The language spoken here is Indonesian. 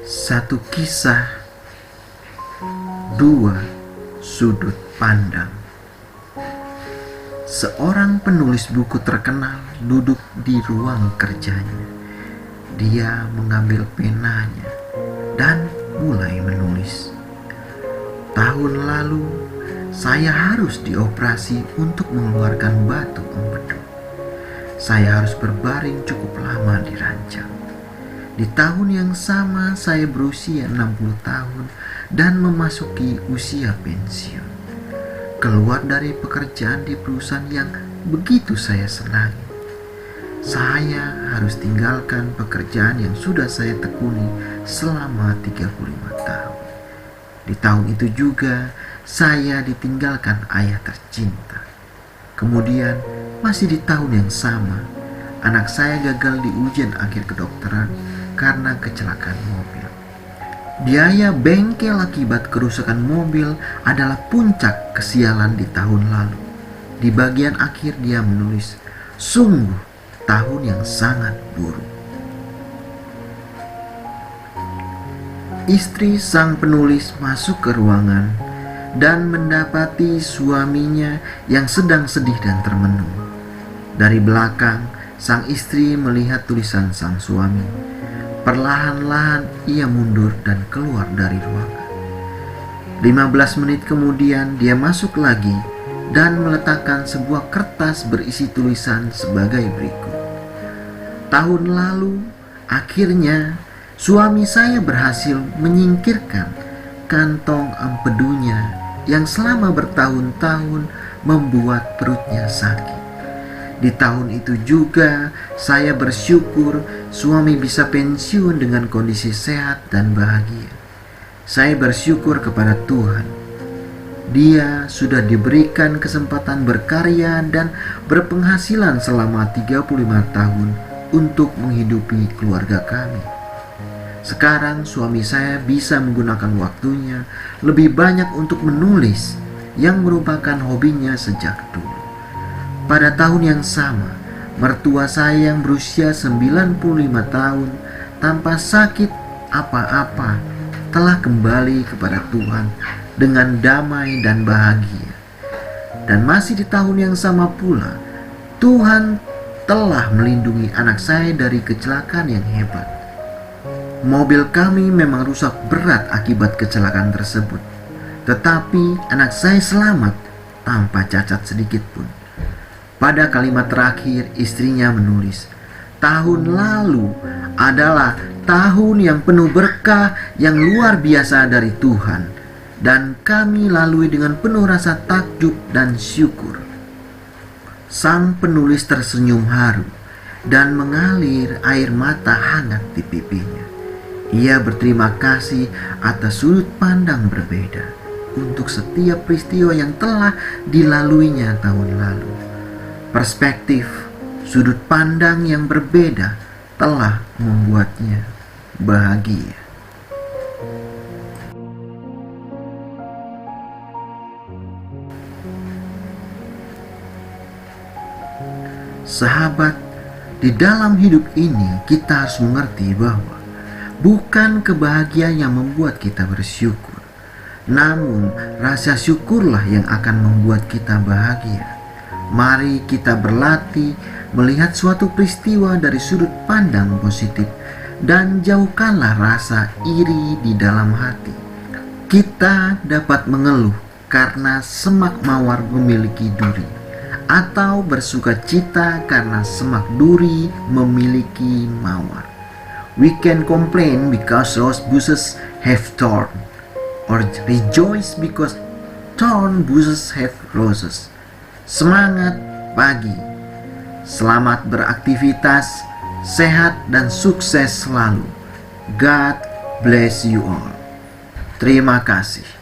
Satu kisah, dua sudut pandang. Seorang penulis buku terkenal duduk di ruang kerjanya. Dia mengambil penanya dan mulai menulis. Tahun lalu, saya harus dioperasi untuk mengeluarkan batu empedu. Saya harus berbaring cukup lama di ranjang. Di tahun yang sama saya berusia 60 tahun dan memasuki usia pensiun. Keluar dari pekerjaan di perusahaan yang begitu saya senangi. Saya harus tinggalkan pekerjaan yang sudah saya tekuni selama 35 tahun. Di tahun itu juga saya ditinggalkan ayah tercinta. Kemudian masih di tahun yang sama, anak saya gagal di ujian akhir kedokteran karena kecelakaan mobil. Biaya bengkel akibat kerusakan mobil adalah puncak kesialan di tahun lalu. Di bagian akhir dia menulis, sungguh tahun yang sangat buruk. Istri sang penulis masuk ke ruangan dan mendapati suaminya yang sedang sedih dan termenung. Dari belakang, sang istri melihat tulisan sang suami. Perlahan-lahan ia mundur dan keluar dari ruangan. 15 menit kemudian dia masuk lagi dan meletakkan sebuah kertas berisi tulisan sebagai berikut. Tahun lalu, akhirnya suami saya berhasil menyingkirkan kantong empedunya yang selama bertahun-tahun membuat perutnya sakit. Di tahun itu juga saya bersyukur suami bisa pensiun dengan kondisi sehat dan bahagia. Saya bersyukur kepada Tuhan. Dia sudah diberikan kesempatan berkarya dan berpenghasilan selama 35 tahun untuk menghidupi keluarga kami. Sekarang suami saya bisa menggunakan waktunya lebih banyak untuk menulis yang merupakan hobinya sejak dulu. Pada tahun yang sama, mertua saya yang berusia 95 tahun tanpa sakit apa-apa telah kembali kepada Tuhan dengan damai dan bahagia. Dan masih di tahun yang sama pula, Tuhan telah melindungi anak saya dari kecelakaan yang hebat. Mobil kami memang rusak berat akibat kecelakaan tersebut, tetapi anak saya selamat tanpa cacat sedikit pun. Pada kalimat terakhir, istrinya menulis, tahun lalu adalah tahun yang penuh berkah yang luar biasa dari Tuhan, dan kami lalui dengan penuh rasa takjub dan syukur. Sang penulis tersenyum haru dan mengalir air mata hangat di pipinya. Ia berterima kasih atas sudut pandang berbeda untuk setiap peristiwa yang telah dilaluinya tahun lalu. Perspektif, sudut pandang yang berbeda telah membuatnya bahagia. Sahabat, di dalam hidup ini kita harus mengerti bahwa bukan kebahagiaan yang membuat kita bersyukur, namun rasa syukurlah yang akan membuat kita bahagia. Mari kita berlatih melihat suatu peristiwa dari sudut pandang positif dan jauhkanlah rasa iri di dalam hati. Kita dapat mengeluh karena semak mawar memiliki duri, atau bersuka cita karena semak duri memiliki mawar. We can complain because rose bushes have thorn, or rejoice because thorn bushes have roses. Semangat pagi, selamat beraktivitas, sehat dan sukses selalu. God bless you all. Terima kasih.